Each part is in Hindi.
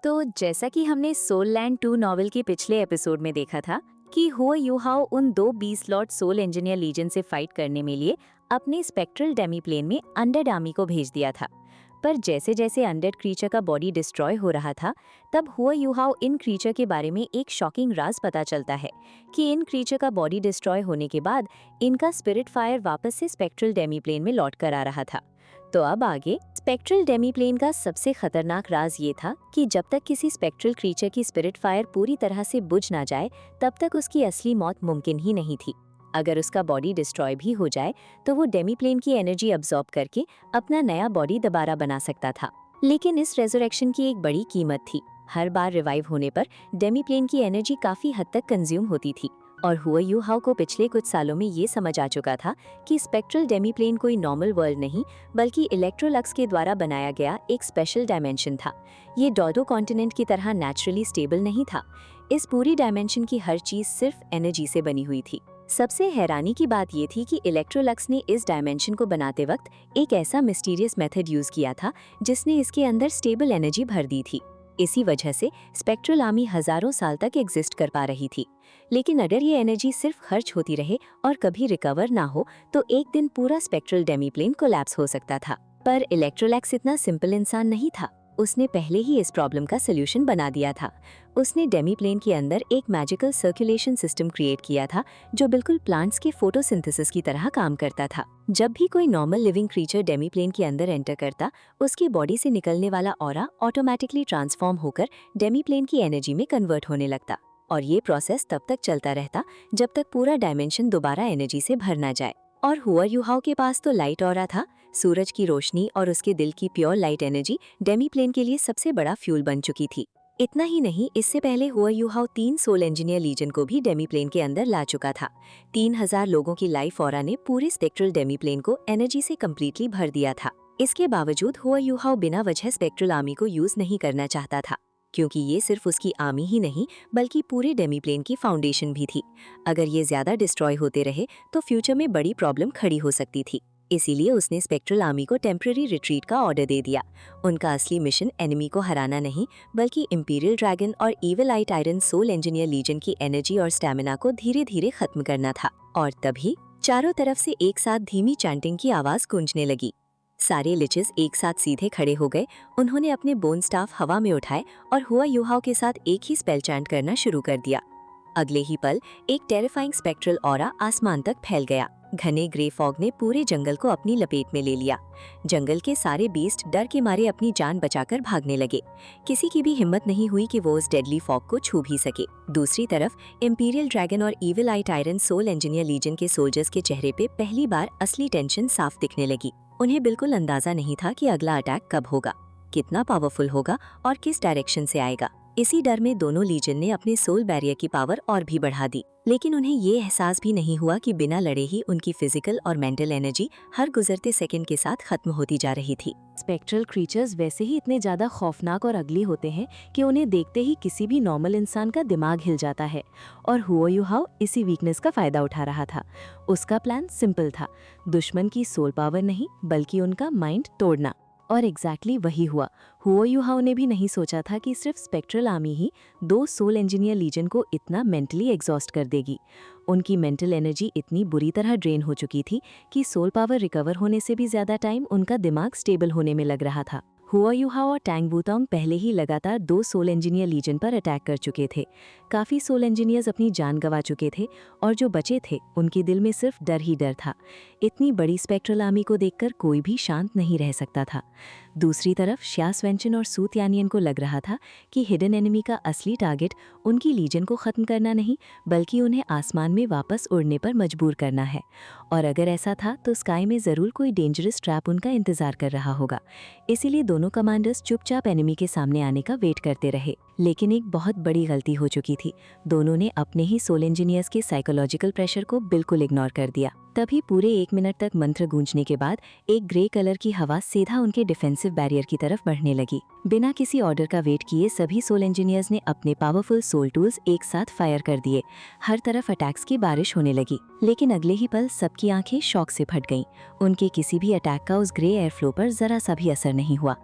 तो जैसा कि हमने सोल लैंड 2 नॉवेल के पिछले एपिसोड में देखा था कि हुआ यूहाओ उन दो 20 लॉट सोल इंजीनियर लीजन से फाइट करने में लिए अपने स्पेक्ट्रल डेमीप्लेन में अनडेड आर्मी को भेज दिया था। पर जैसे जैसे अनडेड क्रीचर का बॉडी डिस्ट्रॉय हो रहा था, तब हुआ यूहाओ इन क्रीचर के बारे में एक शॉकिंग राज पता चलता है कि इन क्रीचर का बॉडी डिस्ट्रॉय होने के बाद इनका स्पिरिट फायर वापस से स्पेक्ट्रल डेमीप्लेन में लौट कर आ रहा था। तो अब आगे स्पेक्ट्रल डेमीप्लेन का सबसे खतरनाक राज ये था कि जब तक किसी स्पेक्ट्रल क्रीचर की स्पिरिट फायर पूरी तरह से बुझ ना जाए, तब तक उसकी असली मौत मुमकिन ही नहीं थी। अगर उसका बॉडी डिस्ट्रॉय भी हो जाए तो वो डेमीप्लेन की एनर्जी अब्सॉर्ब करके अपना नया बॉडी दोबारा बना सकता था। लेकिन इस रेजरेक्शन की एक बड़ी कीमत थी। हर बार रिवाइव होने पर डेमीप्लेन की एनर्जी काफी हद तक कंज्यूम होती थी और हुआ यूहाओ को पिछले कुछ सालों में ये समझ आ चुका था कि स्पेक्ट्रल डेमीप्लेन कोई नॉर्मल वर्ल्ड नहीं बल्कि इलेक्ट्रोलक्स के द्वारा बनाया गया एक स्पेशल डायमेंशन था। ये डोडो कॉन्टिनेंट की तरह नेचुरली स्टेबल नहीं था। इस पूरी डायमेंशन की हर चीज सिर्फ एनर्जी से बनी हुई थी। सबसे हैरानी की बात ये थी कि इलेक्ट्रोलक्स ने इस डायमेंशन को बनाते वक्त एक ऐसा मिस्टीरियस मेथड यूज किया था जिसने इसके अंदर स्टेबल एनर्जी भर दी थी। इसी वजह से स्पेक्ट्रल आर्मी हजारों साल तक एग्जिस्ट कर पा रही थी। लेकिन अगर ये एनर्जी सिर्फ खर्च होती रहे और कभी रिकवर ना हो तो एक दिन पूरा स्पेक्ट्रल डेमीप्लेन कोलैप्स हो सकता था। पर इलेक्ट्रोलैक्स इतना सिंपल इंसान नहीं था। उसने पहले ही इस प्रॉब्लम का सलूशन बना दिया था। उसने डेमीप्लेन के अंदर एक मैजिकल सर्कुलेशन सिस्टम क्रिएट किया था जो बिल्कुल प्लांट्स के फोटोसिंथेसिस की तरह काम करता था। जब भी कोई नॉर्मल लिविंग क्रीचर डेमीप्लेन के अंदर एंटर करता, उसकी बॉडी से निकलने वाला ऑरा ऑटोमेटिकली ट्रांसफॉर्म होकर डेमीप्लेन की एनर्जी में कन्वर्ट होने लगता और ये प्रोसेस तब तक चलता रहता जब तक पूरा डायमेंशन दोबारा एनर्जी से भर ना जाए। और हुआ यूहाओ के पास तो लाइट ऑरा था। सूरज की रोशनी और उसके दिल की प्योर लाइट एनर्जी डेमीप्लेन के लिए सबसे बड़ा फ्यूल बन चुकी थी। इतना ही नहीं, इससे पहले हुआ यूहाओ 3 सोल इंजीनियर लीजन को भी डेमीप्लेन के अंदर ला चुका था। 3000 लोगों की लाइफ ऑरा ने पूरे स्पेक्ट्रल डेमीप्लेन को एनर्जी से कम्प्लीटली भर दिया था। इसके बावजूद हुआ यूहाओ बिना वजह स्पेक्ट्रल आर्मी को यूज नहीं करना चाहता था, क्योंकि ये सिर्फ उसकी आर्मी ही नहीं बल्कि पूरे डेमीप्लेन की फाउंडेशन भी थी। अगर ये ज्यादा डिस्ट्रॉय होते रहे तो फ्यूचर में बड़ी प्रॉब्लम खड़ी हो सकती थी। इसीलिए उसने स्पेक्ट्रल आर्मी को टेम्पररी रिट्रीट का ऑर्डर दे दिया। उनका असली मिशन एनिमी को हराना नहीं बल्कि इंपीरियल ड्रैगन और इविल आई टायरन सोल इंजीनियर लीजन की एनर्जी और स्टैमिना को धीरे धीरे खत्म करना था। और तभी चारों तरफ से एक साथ धीमी चैंटिंग की आवाज गूंजने लगी। सारे लिचेस एक साथ सीधे खड़े हो गए। उन्होंने अपने बोन स्टाफ हवा में उठाए और हुआ यूहाओ के साथ एक ही स्पेल चैंट करना शुरू कर दिया। अगले ही पल एक टेरिफाइंग स्पेक्ट्रल ऑरा आसमान तक फैल गया। घने ग्रे फॉग ने पूरे जंगल को अपनी लपेट में ले लिया। जंगल के सारे बीस्ट डर के मारे अपनी जान बचाकर भागने लगे। किसी की भी हिम्मत नहीं हुई कि वो उस डेडली फॉग को छू भी सके। दूसरी तरफ इंपीरियल ड्रैगन और इविल आई टायरन सोल इंजीनियर लीजन के सोल्जर्स के चेहरे पे पहली बार असली टेंशन साफ दिखने लगी। उन्हें बिल्कुल अंदाजा नहीं था कि अगला अटैक कब होगा, कितना पावरफुल होगा और किस डायरेक्शन से आएगा। इसी डर में दोनों लीजन ने अपने सोल बैरियर की पावर और भी बढ़ा दी। लेकिन उन्हें ये एहसास भी नहीं हुआ कि बिना लड़े ही उनकी फिजिकल और मेंटल एनर्जी हर गुजरते सेकंड के साथ खत्म होती जा रही थी। स्पेक्ट्रल क्रीचर्स वैसे ही इतने ज्यादा खौफनाक और अगली होते हैं कि उन्हें देखते ही किसी भी नॉर्मल इंसान का दिमाग हिल जाता है। और हुआ यूहाओ इसी वीकनेस का फायदा उठा रहा था। उसका प्लान सिंपल था, दुश्मन की सोल पावर नहीं बल्कि उनका माइंड तोड़ना। और एग्जैक्टली वही हुआ। हुआ यूहाओ ने भी नहीं सोचा था कि सिर्फ स्पेक्ट्रल आर्मी ही 2 सोल इंजीनियर लीजन को इतना मेंटली एग्जॉस्ट कर देगी। उनकी मेंटल एनर्जी इतनी बुरी तरह ड्रेन हो चुकी थी कि सोल पावर रिकवर होने से भी ज्यादा टाइम उनका दिमाग स्टेबल होने में लग रहा था। हुआ यूहाओ और टैंग वूतोंग पहले ही लगातार 2 सोल इंजीनियर लीजन पर अटैक कर चुके थे। काफी सोल इंजीनियर्स अपनी जान गंवा चुके थे और जो बचे थे उनके दिल में सिर्फ डर ही डर था। इतनी बड़ी स्पेक्ट्रल आर्मी को देखकर कोई भी शांत नहीं रह सकता था। दूसरी तरफ श्या स्वेंचन और सू त्यानियन को लग रहा था कि हिडन एनिमी का असली टारगेट उनकी लीजन को खत्म करना नहीं बल्कि उन्हें आसमान में वापस उड़ने पर मजबूर करना है। और अगर ऐसा था तो स्काई में जरूर कोई डेंजरस ट्रैप उनका इंतजार कर रहा होगा। इसीलिए दोनों कमांडर्स चुपचाप एनिमी के सामने आने का वेट करते रहे। लेकिन एक बहुत बड़ी गलती हो चुकी थी। दोनों ने अपने ही सोल इंजीनियर्स के साइकोलॉजिकल प्रेशर को बिल्कुल इग्नोर कर दिया। तभी पूरे 1 मिनट तक मंत्र गूंजने के बाद एक ग्रे कलर की हवा सीधा उनके डिफेंसिव बैरियर की तरफ बढ़ने लगी। बिना किसी ऑर्डर का वेट किए सभी सोल इंजीनियर्स ने अपने पावरफुल सोल टूल्स एक साथ फायर कर दिए। हर तरफ अटैक्स की बारिश होने लगी, लेकिन अगले ही पल सबकी आंखें शॉक से फट गईं। उनके किसी भी अटैक का उस ग्रे एयर फ्लो पर जरा सा भी असर नहीं हुआ।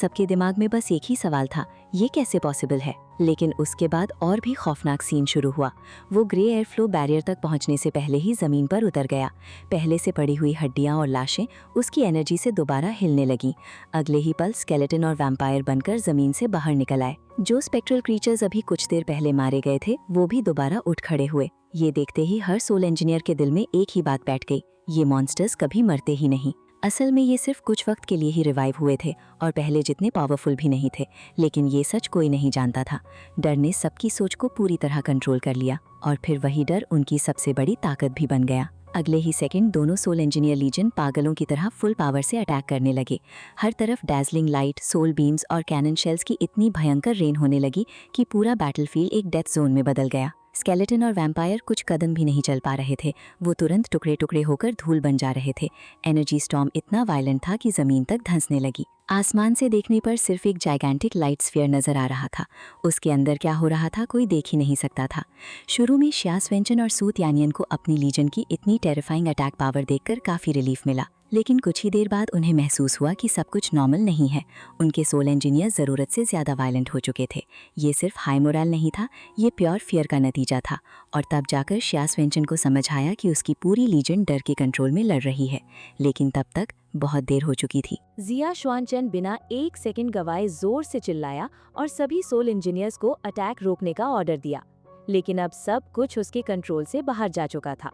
सबके दिमाग में बस एक ही सवाल था, ये कैसे पॉसिबल है। लेकिन उसके बाद और भी खौफनाक सीन शुरू हुआ। वो ग्रे एयर फ्लो बैरियर तक पहुंचने से पहले ही जमीन पर उतर गया। पहले से पड़ी हुई हड्डियां और लाशें उसकी एनर्जी से दोबारा हिलने लगीं। अगले ही पल स्केलेटन और वैम्पायर बनकर जमीन से बाहर निकल आए। जो स्पेक्ट्रल क्रीचर्स अभी कुछ देर पहले मारे गए थे वो भी दोबारा उठ खड़े हुए। ये देखते ही हर सोल इंजीनियर के दिल में एक ही बात बैठ गई, ये मॉन्स्टर्स कभी मरते ही नहीं। असल में ये सिर्फ कुछ वक्त के लिए ही रिवाइव हुए थे और पहले जितने पावरफुल भी नहीं थे, लेकिन ये सच कोई नहीं जानता था। डर ने सबकी सोच को पूरी तरह कंट्रोल कर लिया और फिर वही डर उनकी सबसे बड़ी ताकत भी बन गया। अगले ही सेकंड दोनों सोल इंजीनियर लीजन पागलों की तरह फुल पावर से अटैक करने लगे। हर तरफ डैजलिंग लाइट, सोल बीम्स और कैनन शेल्स की इतनी भयंकर रेन होने लगी कि पूरा बैटलफील्ड एक डेथ जोन में बदल गया। स्केलेटन और वैम्पायर कुछ कदम भी नहीं चल पा रहे थे, वो तुरंत टुकड़े टुकड़े होकर धूल बन जा रहे थे। एनर्जी स्टॉर्म इतना वायलेंट था कि जमीन तक धंसने लगी। आसमान से देखने पर सिर्फ एक जाइगेंटिक लाइट स्फीयर नजर आ रहा था। उसके अंदर क्या हो रहा था कोई देख ही नहीं सकता था। शुरू में शिया स्वेंचन और सूत यानियन को अपनी लीजन की इतनी टेरिफाइंग अटैक पावर देखकर काफी रिलीफ मिला, लेकिन कुछ ही देर बाद उन्हें महसूस हुआ कि सब कुछ नॉर्मल नहीं है। उनके सोल इंजीनियर ज़रूरत से ज़्यादा वायलेंट हो चुके थे। ये सिर्फ हाई मोरल नहीं था, ये प्योर फियर का नतीजा था। और तब जाकर शिया स्वेंचन को समझ आया कि उसकी पूरी लीजन डर के कंट्रोल में लड़ रही है, लेकिन तब तक बहुत देर हो चुकी थी। जिया श्वानचेन बिना एक सेकंड गवाए जोर से चिल्लाया और सभी सोल इंजीनियर्स को अटैक रोकने का ऑर्डर दिया, लेकिन अब सब कुछ उसके कंट्रोल से बाहर जा चुका था।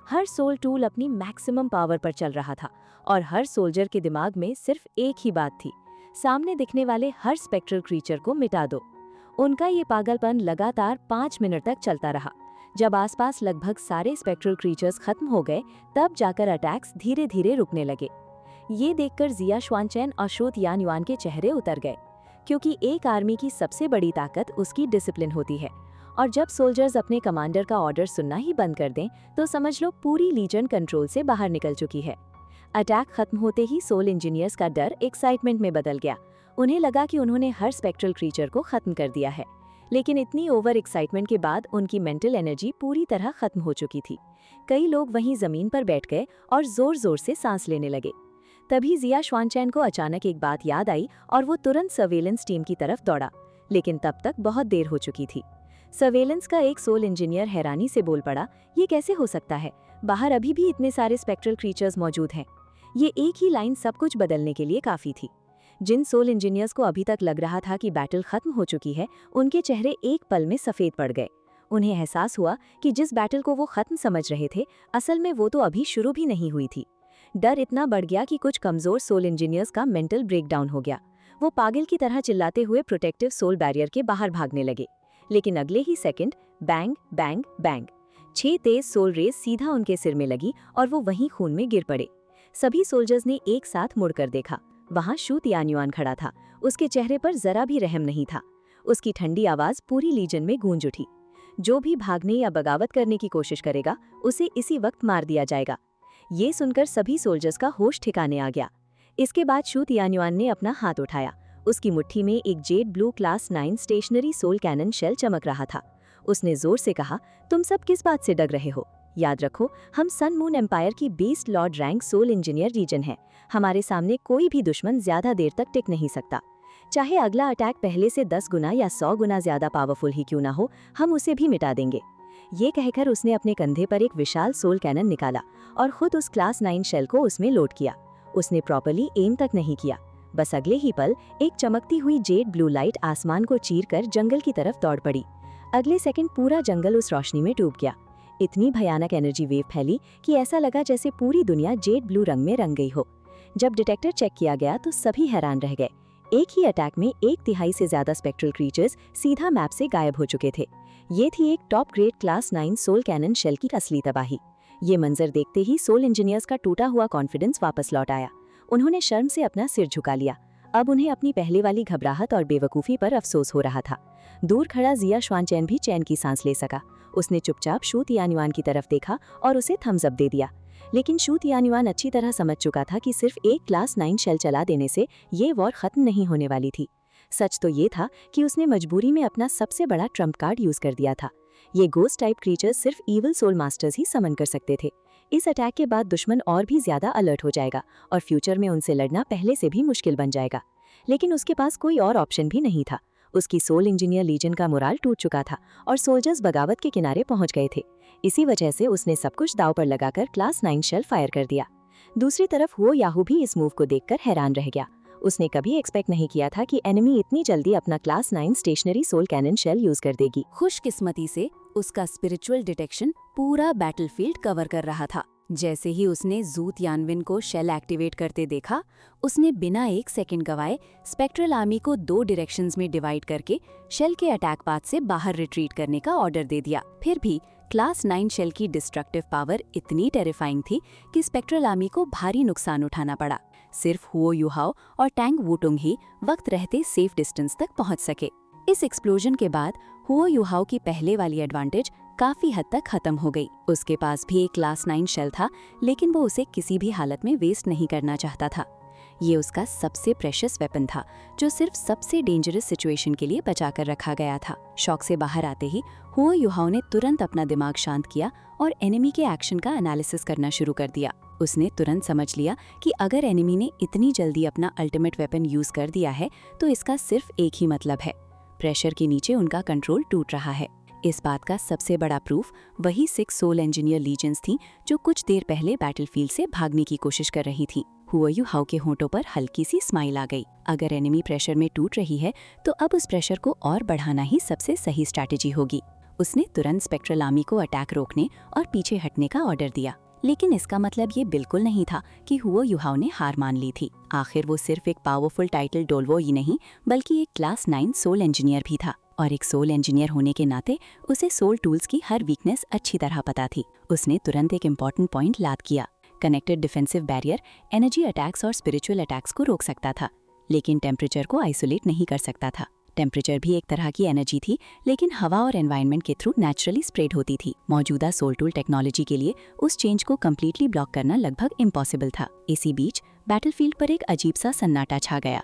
हर सोल टूल अपनी मैक्सिमम पावर पर चल रहा था और हर सोल्जर के दिमाग में सिर्फ एक ही बात थी, सामने दिखने वाले हर स्पेक्ट्रल क्रीचर को मिटा दो। उनका ये पागलपन लगातार 5 मिनट तक चलता रहा। जब आसपास लगभग सारे स्पेक्ट्रल क्रीचर्स खत्म हो गए, तब जाकर अटैक्स धीरे धीरे रुकने लगे। ये देखकर जिया श्वानचेन और शोत यानयुआन के चेहरे उतर गए, क्योंकि एक आर्मी की सबसे बड़ी ताकत उसकी डिसिप्लिन होती है। और जब सोल्जर्स अपने कमांडर का ऑर्डर सुनना ही बंद कर दें, तो समझ लो पूरी लीजन कंट्रोल से बाहर निकल चुकी है। अटैक खत्म होते ही सोल इंजीनियर्स का डर एक्साइटमेंट में बदल गया। उन्हें लगा कि उन्होंने हर स्पेक्ट्रल क्रीचर को खत्म कर दिया है, लेकिन इतनी ओवर एक्साइटमेंट के बाद उनकी मेंटल एनर्जी पूरी तरह खत्म हो चुकी थी। कई लोग वहीं जमीन पर बैठ गए और जोर जोर से सांस लेने लगे। तभी जिया श्वानचेन को अचानक एक बात याद आई और वो तुरंत सर्वेलेंस टीम की तरफ दौड़ा, लेकिन तब तक बहुत देर हो चुकी थी। सर्वेलेंस का एक सोल इंजीनियर हैरानी से बोल पड़ा, ये कैसे हो सकता है, बाहर अभी भी इतने सारे स्पेक्ट्रल क्रीचर्स मौजूद हैं। ये एक ही लाइन सब कुछ बदलने के लिए काफी थी। जिन सोल इंजीनियर्स को अभी तक लग रहा था कि बैटल खत्म हो चुकी है, उनके चेहरे एक पल में सफेद पड़ गए। उन्हें एहसास हुआ कि जिस बैटल को वो खत्म समझ रहे थे, असल में वो तो अभी शुरू भी नहीं हुई थी। डर इतना बढ़ गया कि कुछ कमजोर सोल इंजीनियर्स का मेंटल ब्रेकडाउन हो गया। वो पागल की तरह चिल्लाते हुए प्रोटेक्टिव सोल बैरियर के बाहर भागने लगे, लेकिन अगले ही सेकंड बैंग बैंग बैंग 6 तेज सोल रेस सीधा उनके सिर में लगी और वो वहीं खून में गिर पड़े। सभी सोल्जर्स ने एक साथ मुड़कर देखा। वहां शूत यानयुआन खड़ा था। उसके चेहरे पर जरा भी रहम नहीं था। उसकी ठंडी आवाज पूरी लीजन में गूंज उठी, जो भी भागने या बगावत करने की कोशिश करेगा उसे इसी वक्त मार दिया जाएगा। ये सुनकर सभी सोल्जर्स का होश ठिकाने आ गया। इसके बाद शूत यानयुआन ने अपना हाथ उठाया। उसकी मुट्ठी में एक jade blue class 9 stationary soul cannon shell चमक रहा था। उसने जोर से कहा, तुम सब किस बात से डर रहे हो? याद रखो, हम सन मून एम्पायर की best lord rank soul engineer region है। हमारे सामने कोई भी दुश्मन ज्यादा देर तक टिक नहीं सकता। चाहे अगला अटैक पहले से 10 गुना या 100 गुना ज्यादा पावरफुल ही क्यों ना हो, हम उसे भी मिटा देंगे। ये कहकर उसने अपने कंधे पर एक विशाल सोल कैनन निकाला और खुद उस क्लास 9 शेल को उसमें लोड किया। उसने प्रॉपर्ली एम तक नहीं किया, बस अगले ही पल एक चमकती हुई जेड ब्लू लाइट आसमान को चीरकर जंगल की तरफ दौड़ पड़ी। अगले सेकंड पूरा जंगल उस रोशनी में डूब गया। इतनी भयानक एनर्जी वेव फैली कि ऐसा लगा जैसे पूरी दुनिया जेड ब्लू रंग में रंग गई हो। जब डिटेक्टर चेक किया गया तो सभी हैरान रह गए। एक ही अटैक में 1/3 से ज्यादा स्पेक्ट्रल क्रीचर्स सीधा मैप से गायब हो चुके थे। ये थी एक top grade class 9 soul cannon shell की असली तबाही। ये मंजर देखते ही सोल इंजीनियर्स का टूटा हुआ कॉन्फिडेंस वापस लौट आया। उन्होंने शर्म से अपना सिर झुका लिया। अब उन्हें अपनी पहले वाली घबराहट और बेवकूफ़ी पर अफसोस हो रहा था। दूर खड़ा जिया श्वानचेन भी चैन की सांस ले सका। उसने चुपचाप शूत यानयुआन की तरफ देखा और उसे थम्स अप दे दिया। लेकिन शूत यानयुआन अच्छी तरह समझ चुका था कि सिर्फ एक क्लास 9 शेल चला देने से ये वॉर खत्म नहीं होने वाली थी। सच तो ये था कि उसने मजबूरी में अपना सबसे बड़ा ट्रम्प कार्ड यूज कर दिया था। ये गोस्ट टाइप क्रीचर्स सिर्फ ईवल सोल मास्टर्स ही समन कर सकते थे। इस अटैक के बाद दुश्मन और भी ज्यादा अलर्ट हो जाएगा और फ्यूचर में उनसे लड़ना पहले से भी मुश्किल बन जाएगा। लेकिन उसके पास कोई और ऑप्शन भी नहीं था। उसकी सोल इंजीनियर लीजन का मोराल टूट चुका था और सोल्जर्स बगावत के किनारे पहुंच गए थे। इसी वजह से उसने सब कुछ दांव पर लगाकर क्लास 9 शेल फायर कर दिया। दूसरी तरफ वो याहू भी इस मूव को देखकर हैरान रह गया। उसने कभी एक्सपेक्ट नहीं किया था कि एनिमी इतनी जल्दी अपना class 9 stationary soul cannon shell use कर देगी। खुशकिस्मती से उसका स्पिरिचुअल डिटेक्शन पूरा बैटलफील्ड कवर कर रहा था। जैसे ही उसने जू तियानविन को शेल एक्टिवेट करते देखा, उसने बिना एक सेकंड गवाए स्पेक्ट्रल आर्मी को 2 डायरेक्शंस में डिवाइड करके शेल के अटैक पाथ से बाहर रिट्रीट करने का ऑर्डर दे दिया। फिर भी क्लास 9 शेल की डिस्ट्रक्टिव पावर इतनी टेरिफाइंग थी कि स्पेक्ट्रल आर्मी को भारी नुकसान उठाना पड़ा। सिर्फ हुओ युहाओ और टैंग वुटुंग ही वक्त रहते सेफ डिस्टेंस तक पहुंच सके। इस एक्सप्लोजन के बाद हुओ युहाओ की पहले वाली एडवांटेज काफी हद तक खत्म हो गई। उसके पास भी एक क्लास 9 शेल था, लेकिन वो उसे किसी भी हालत में वेस्ट नहीं करना चाहता था। ये उसका सबसे प्रेशियस वेपन था, जो सिर्फ सबसे डेंजरस सिचुएशन के लिए बचा कर रखा गया था। शॉक से बाहर आते ही हुओ युहाओ ने तुरंत अपना दिमाग शांत किया और एनिमी के एक्शन का एनालिसिस करना शुरू कर दिया। उसने तुरंत समझ लिया कि अगर एनिमी ने इतनी जल्दी अपना अल्टीमेट वेपन यूज कर दिया है तो इसका सिर्फ एक ही मतलब है, प्रेशर के नीचे उनका कंट्रोल टूट रहा है। इस बात का सबसे बड़ा प्रूफ वही 6 सोल इंजीनियर लीजेंस थीं जो कुछ देर पहले बैटलफील्ड से भागने की कोशिश कर रही थीं। हुओ युहाओ के होंठों पर हल्की सी स्माइल आ गई। अगर एनिमी प्रेशर में टूट रही है तो अब उस प्रेशर को और बढ़ाना ही सबसे सही स्ट्रैटेजी होगी। उसने तुरंत स्पेक्ट्रल आर्मी को अटैक रोकने और पीछे हटने का ऑर्डर दिया। लेकिन इसका मतलब ये बिल्कुल नहीं था कि हुओ युहाओ ने हार मान ली थी। आखिर वो सिर्फ एक पावरफुल टाइटल डोल्वो ही नहीं, बल्कि एक क्लास 9 सोल इंजीनियर भी था। और एक सोल इंजीनियर होने के नाते उसे सोल टूल्स की हर वीकनेस अच्छी तरह पता थी। उसने तुरंत एक इम्पॉर्टेंट पॉइंट याद किया। Connected defensive barrier energy attacks और स्पिरिचुअल अटैक्स को रोक सकता था, लेकिन टेम्परेचर को आइसोलेट नहीं कर सकता था। टेम्परेचर भी एक तरह की एनर्जी थी, लेकिन हवा और एनवायरनमेंट के थ्रू नेचुरली स्प्रेड होती थी। मौजूदा सोल टूल टेक्नोलॉजी के लिए उस चेंज को कम्प्लीटली ब्लॉक करना लगभग इम्पॉसिबल था। इसी बीच बैटलफील्ड पर एक अजीब सा सन्नाटा छा गया।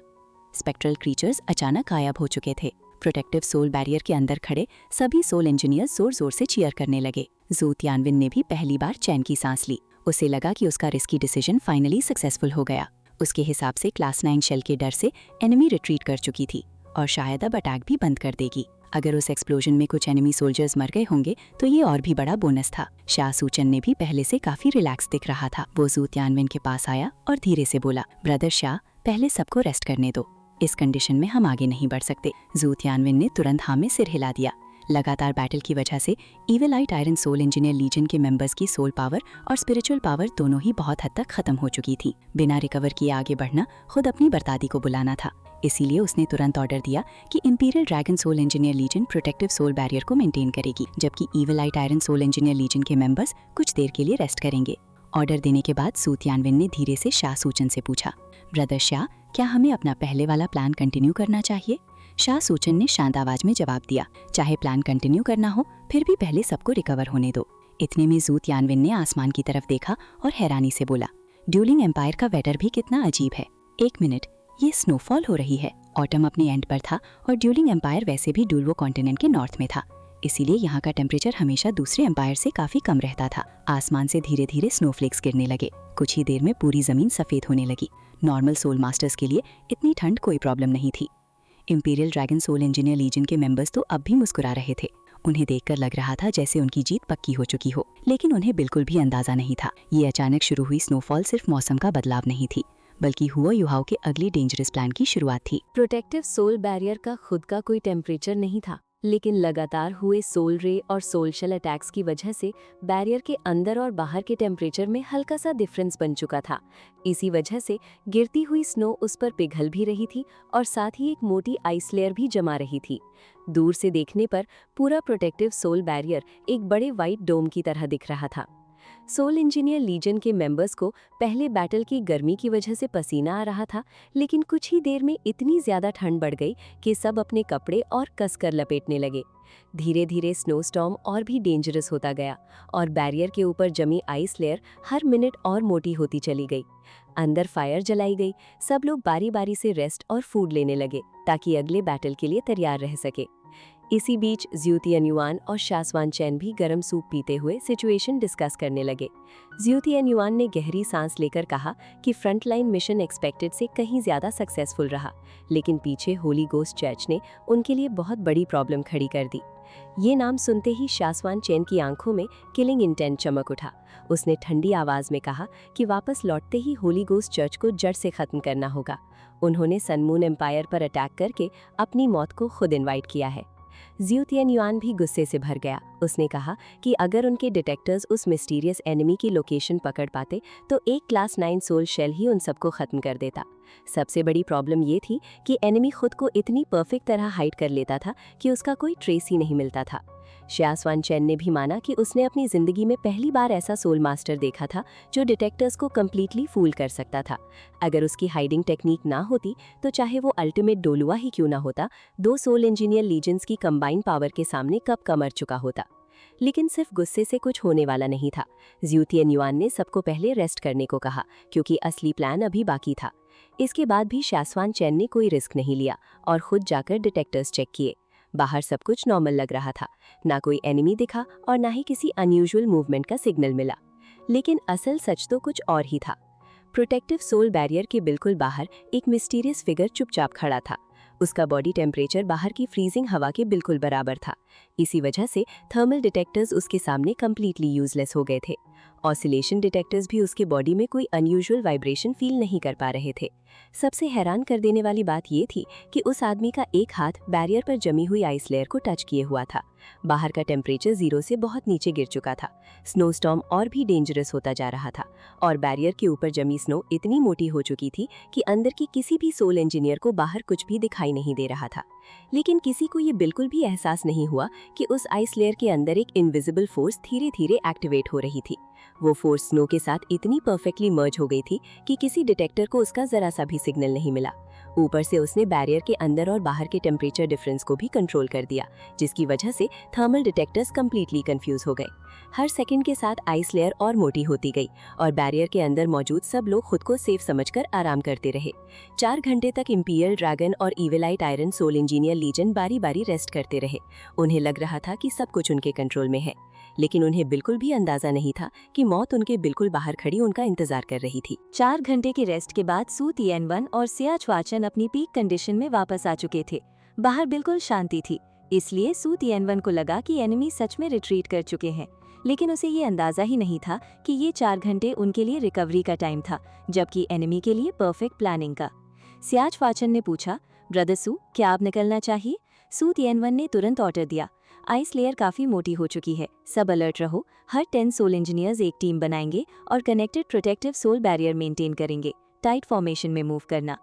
स्पेक्ट्रल क्रीचर्स अचानक गायब हो चुके थे। प्रोटेक्टिव सोल बैरियर के अंदर खड़े सभी सोल इंजीनियर्स जोर जोर से चीयर करने लगे। जू तियानविन ने भी पहली बार चैन की सांस ली। उसे लगा कि उसका रिस्की डिसीजन फाइनली सक्सेसफुल हो गया। उसके हिसाब से क्लास 9 शेल के डर से एनिमी रिट्रीट कर चुकी थी और शायद अब अटैक भी बंद कर देगी। अगर उस एक्सप्लोजन में कुछ एनिमी सोल्जर्स मर गए होंगे तो ये और भी बड़ा बोनस था। शाह सूचन ने भी पहले से काफी रिलैक्स दिख रहा था। वो जू तियानविन के पास आया और धीरे से बोला, ब्रदर शाह, पहले सबको रेस्ट करने दो। इस कंडीशन में हम आगे नहीं बढ़ सकते। जू तियानविन ने तुरंत हाँ में सिर हिला दिया। लगातार बैटल की वजह से ईविलाइट आयरन सोल इंजीनियर लीजन के मेंबर्स की सोल पावर और स्पिरिचुअल पावर दोनों ही बहुत हद तक खत्म हो चुकी थी। बिना रिकवर किए आगे बढ़ना खुद अपनी बर्तादी को बुलाना था। इसीलिए उसने तुरंत ऑर्डर दिया कि imperial dragon soul engineer legion protective soul barrier को मेंटेन करेगी, जबकि ईविलाइट आयरन सोल इंजीनियर लीजन के मेंबर्स कुछ देर के लिए रेस्ट करेंगे। ऑर्डर देने के बाद जू तियानविन ने धीरे से शाह सूचन से पूछा, ब्रदर शाह, क्या हमें अपना पहले वाला प्लान कंटिन्यू करना चाहिए? शाह सूचन ने शांत आवाज में जवाब दिया, चाहे प्लान कंटिन्यू करना हो, फिर भी पहले सबको रिकवर होने दो। इतने में जू तियानविन ने आसमान की तरफ देखा और हैरानी से बोला, ड्यूलिंग एम्पायर का वेदर भी कितना अजीब है। एक मिनट, ये स्नोफॉल हो रही है। ऑटम अपने एंड पर था और ड्यूलिंग एम्पायर वैसे भी डुलवो कॉन्टिनेंट के नॉर्थ में था, इसीलिए यहाँ का टेम्परेचर हमेशा दूसरे एम्पायर से काफी कम रहता था। आसमान से धीरे धीरे स्नोफ्लेक्स गिरने लगे। कुछ ही देर में पूरी जमीन सफेद होने लगी। नॉर्मल सोल मास्टर्स के लिए इतनी ठंड कोई प्रॉब्लम नहीं थी। Imperial dragon soul engineer legion के मेंबर्स तो अब भी मुस्कुरा रहे थे। उन्हें देखकर लग रहा था जैसे उनकी जीत पक्की हो चुकी हो, लेकिन उन्हें बिल्कुल भी अंदाजा नहीं था। ये अचानक शुरू हुई स्नोफॉल सिर्फ मौसम का बदलाव नहीं थी, बल्कि हुओ युहाओ के अगली डेंजरस प्लान की शुरुआत थी। प्रोटेक्टिव सोल बैरियर का खुद का कोई टेम्परेचर नहीं था, लेकिन लगातार हुए सोल रे और सोल शेल अटैक्स की वजह से बैरियर के अंदर और बाहर के टेम्परेचर में हल्का सा डिफरेंस बन चुका था। इसी वजह से गिरती हुई स्नो उस पर पिघल भी रही थी और साथ ही एक मोटी आइस लेयर भी जमा रही थी। दूर से देखने पर पूरा प्रोटेक्टिव सोल बैरियर एक बड़े वाइट डोम की तरह दिख रहा था। सोल इंजीनियर लीजन के मेंबर्स को पहले बैटल की गर्मी की वजह से पसीना आ रहा था, लेकिन कुछ ही देर में इतनी ज्यादा ठंड बढ़ गई कि सब अपने कपड़े और कसकर लपेटने लगे। धीरे धीरे स्नोस्टॉर्म और भी डेंजरस होता गया और बैरियर के ऊपर जमी आइस लेयर हर मिनट और मोटी होती चली गई। अंदर फायर जलाई गई, सब लोग बारी बारी से रेस्ट और फूड लेने लगे ताकि अगले बैटल के लिए तैयार रह सके। इसी बीच ज्यू तियान और शासवान चैन भी गर्म सूप पीते हुए सिचुएशन डिस्कस करने लगे। ज्यू तियान ने गहरी सांस लेकर कहा कि फ्रंटलाइन मिशन एक्सपेक्टेड से कहीं ज्यादा सक्सेसफुल रहा, लेकिन पीछे होली गोस्ट चर्च ने उनके लिए बहुत बड़ी प्रॉब्लम खड़ी कर दी। ये नाम सुनते ही शासवान चैन की आंखों में किलिंग इंटेंट चमक उठा। उसने ठंडी आवाज में कहा कि वापस लौटते ही होली गोस्ट चर्च को जड़ से खत्म करना होगा। उन्होंने सनमून एम्पायर पर अटैक करके अपनी मौत को खुद इनवाइट किया है। ज्यू तियान भी गुस्से से भर गया। उसने कहा कि अगर उनके डिटेक्टर्स उस मिस्टीरियस एनिमी की लोकेशन पकड़ पाते तो एक क्लास 9 सोल शेल ही उन सबको खत्म कर देता। सबसे बड़ी प्रॉब्लम ये थी कि एनिमी खुद को इतनी परफेक्ट तरह हाइड कर लेता था कि उसका कोई ट्रेस ही नहीं मिलता था। शासवान चैन ने भी माना कि उसने अपनी जिंदगी में पहली बार ऐसा सोल मास्टर देखा था जो डिटेक्टर्स को कम्प्लीटली फूल कर सकता था। अगर उसकी हाइडिंग टेक्निक ना होती तो चाहे वो अल्टीमेट डोलुआ ही क्यों ना होता, 2 सोल इंजीनियर लीजेंड्स की कंबाइंड पावर के सामने कब का मर चुका होता। लेकिन सिर्फ गुस्से से कुछ होने वाला नहीं था। ज्यू तियान ने सबको पहले रेस्ट करने को कहा क्योंकि असली प्लान अभी बाकी था। इसके बाद भी शासवान चैन ने कोई रिस्क नहीं लिया और खुद जाकर डिटेक्टर्स चेक किए। बाहर सब कुछ नॉर्मल लग रहा था, ना कोई एनिमी दिखा और ना ही किसी अनयूजुअल मूवमेंट का सिग्नल मिला। लेकिन असल सच तो कुछ और ही था। प्रोटेक्टिव सोल बैरियर के बिल्कुल बाहर एक मिस्टीरियस फिगर चुपचाप खड़ा था। उसका बॉडी टेम्परेचर बाहर की फ्रीजिंग हवा के बिल्कुल बराबर था। इसी वजह से थर्मल डिटेक्टर्स उसके सामने कंप्लीटली यूजलेस हो गए थे। ऑसिलेशन डिटेक्टर्स भी उसके बॉडी में कोई अनयूजुअल वाइब्रेशन फील नहीं कर पा रहे थे। सबसे हैरान कर देने वाली बात ये थी कि उस आदमी का एक हाथ बैरियर पर जमी हुई आइस लेयर को टच किए हुआ था। बाहर का टेम्परेचर 0 से बहुत नीचे गिर चुका था। स्नोस्टॉर्म और भी डेंजरस होता जा रहा था और बैरियर के ऊपर जमी स्नो इतनी मोटी हो चुकी थी कि अंदर की किसी भी सोल इंजीनियर को बाहर कुछ भी दिखाई नहीं दे रहा था। लेकिन किसी को ये बिल्कुल भी एहसास नहीं हुआ कि उस आइस लेयर के अंदर एक इनविजिबल फोर्स धीरे धीरे एक्टिवेट हो रही थी। वो फोर्स स्नो के साथ इतनी परफेक्टली मर्ज हो गई थी कि किसी डिटेक्टर को उसका जरा सा भी सिग्नल नहीं मिला। ऊपर से उसने बैरियर के अंदर और बाहर के टेम्परेचर डिफरेंस को भी कंट्रोल कर दिया, जिसकी वजह से थर्मल डिटेक्टर्स कंप्लीटली कंफ्यूज हो गए। हर सेकंड के साथ आइस लेयर और मोटी होती गई और बैरियर के अंदर मौजूद सब लोग खुद को सेफ समझकर आराम करते रहे। 4 घंटे तक इंपीरियल ड्रैगन और इविलाइट आयरन सोल इंजीनियर लीजन बारी बारी रेस्ट करते रहे। उन्हें लग रहा था कि सब कुछ उनके कंट्रोल में है, लेकिन उन्हें बिल्कुल भी अंदाजा नहीं था कि मौत उनके बिल्कुल बाहर खड़ी उनका इंतजार कर रही थी। 4 घंटे की रेस्ट के बाद सू तियान और सिया च्वाचन अपनी पीक कंडीशन में वापस आ चुके थे। बाहर बिल्कुल शांति थी, इसलिए सू तियान को लगा कि एनिमी सच में रिट्रीट कर चुके हैं। लेकिन उसे ये अंदाजा ही नहीं था कि ये 4 घंटे उनके लिए रिकवरी का टाइम था, जबकि एनिमी के लिए परफेक्ट प्लानिंग का। सिया च्वाचन ने पूछा, ब्रदर सू, क्या अब निकलना चाहिए? सू तियान ने तुरंत ऑर्डर दिया। आइस लेयर काफी मोटी हो चुकी है, सब अलर्ट रहो। हर 10 सोल इंजीनियर्स एक टीम बनाएंगे और connected protective soul barrier maintain करेंगे। टाइट फॉर्मेशन में मूव करना।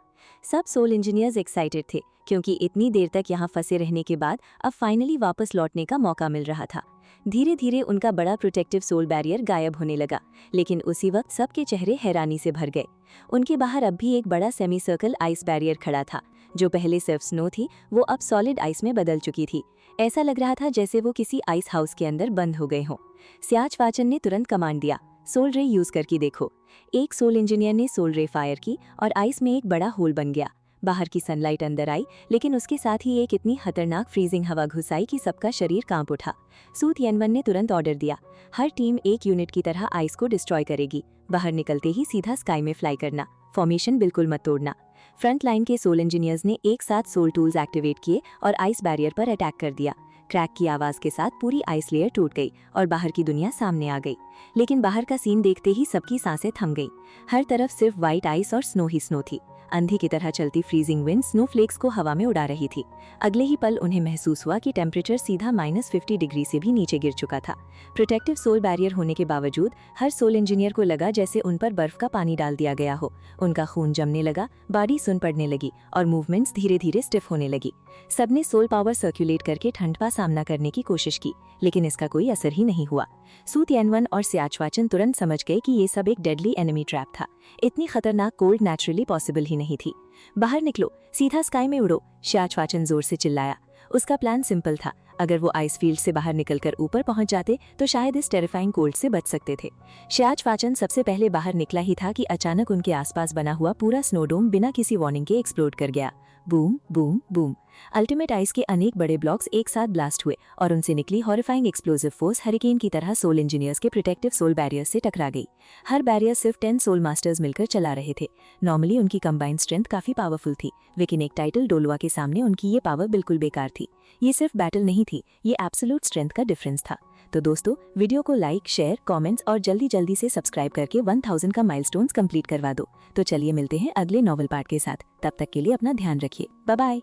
सब सोल इंजीनियर्स एक्साइटेड थे क्योंकि इतनी देर तक यहाँ फंसे रहने के बाद अब फाइनली वापस लौटने का मौका मिल रहा था। धीरे धीरे उनका बड़ा प्रोटेक्टिव सोल बैरियर गायब होने लगा, लेकिन उसी वक्त सबके चेहरे हैरानी से भर गए। उनके बाहर अब भी एक बड़ा सेमी सर्कल आइस बैरियर खड़ा था। जो पहले सिर्फ स्नो थी, वो अब सॉलिड आइस में बदल चुकी थी। ऐसा लग रहा था जैसे वो किसी आइस हाउस के अंदर बंद हो गए हों। सिया च्वाचन ने तुरंत कमांड दिया, सोल रे यूज करके देखो। एक सोल इंजीनियर ने सोल रे फायर की और आइस में एक बड़ा होल बन गया। बाहर की सनलाइट अंदर आई, लेकिन उसके साथ ही एक इतनी खतरनाक फ्रीजिंग हवा घुस आई कि सबका शरीर कांप उठा। सू तियान ने तुरंत ऑर्डर दिया, हर टीम एक यूनिट की तरह आइस को डिस्ट्रॉय करेगी। बाहर निकलते ही सीधा स्काई में फ्लाई करना, फॉर्मेशन बिल्कुल मत तोड़ना। फ्रंट लाइन के सोल इंजीनियर्स ने एक साथ सोल टूल्स एक्टिवेट किए और आइस बैरियर पर अटैक कर दिया। क्रैक की आवाज के साथ पूरी आइस लेयर टूट गई और बाहर की दुनिया सामने आ गई। लेकिन बाहर का सीन देखते ही सबकी सांसें थम गई। हर तरफ सिर्फ व्हाइट आइस और स्नो ही स्नो थी। अंधी की तरह चलती फ्रीजिंग विंड स्नोफ्लेक्स को हवा में उड़ा रही थी। अगले ही पल उन्हें महसूस हुआ कि टेम्परेचर सीधा -50 डिग्री से भी नीचे गिर चुका था। प्रोटेक्टिव सोल बैरियर होने के बावजूद हर सोल इंजीनियर को लगा जैसे उन पर बर्फ का पानी डाल दिया गया हो। उनका खून जमने लगा, बॉडी सुन पड़ने लगी और मूवमेंट्स धीरे धीरे स्टिफ होने लगी। सबने सोल पावर सर्कुलेट करके ठंड का सामना करने की कोशिश की, लेकिन इसका कोई असर ही नहीं हुआ। सू तियानवन और सियाचवाचन तुरंत समझ गए कि ये सब एक डेडली एनिमी ट्रैप था। इतनी खतरनाक कोल्ड नेचुरली पॉसिबल ही नहीं थी। बाहर निकलो, सीधा स्काई में उड़ो, सियाचवाचन जोर से चिल्लाया। उसका प्लान सिंपल था, अगर वो आइस फील्ड से बाहर निकलकर ऊपर पहुंच जाते तो शायद इस टेरिफाइंग कोल्ड से बच सकते थे। सियाचवाचन सबसे पहले बाहर निकला ही था कि अचानक उनके आसपास बना हुआ पूरा स्नोडोम बिना किसी वार्निंग के एक्सप्लोड कर गया। Boom boom boom. Ultimate ice के अनेक बड़े ब्लॉक्स एक साथ ब्लास्ट हुए और उनसे निकली हॉरिफाइंग एक्सप्लोजिव फोर्स हरिकेन की तरह सोल इंजीनियर्स के प्रोटेक्टिव सोल बैरियर से टकरा गई। हर बैरियर सिर्फ 10 सोल मास्टर्स मिलकर चला रहे थे। नॉर्मली उनकी कंबाइंड स्ट्रेंथ काफी पावरफुल थी, लेकिन एक टाइटल डोलवा के सामने उनकी ये पावर बिल्कुल बेकार थी। ये सिर्फ बैटल नहीं थी, ये एब्सोल्यूट स्ट्रेंथ का डिफरेंस था। तो दोस्तों, वीडियो को लाइक, शेयर, कमेंट्स और जल्दी से सब्सक्राइब करके 1000 का माइलस्टोन्स कंप्लीट करवा दो। तो चलिए मिलते हैं अगले नॉवल पार्ट के साथ। तब तक के लिए अपना ध्यान रखिए। Bye bye.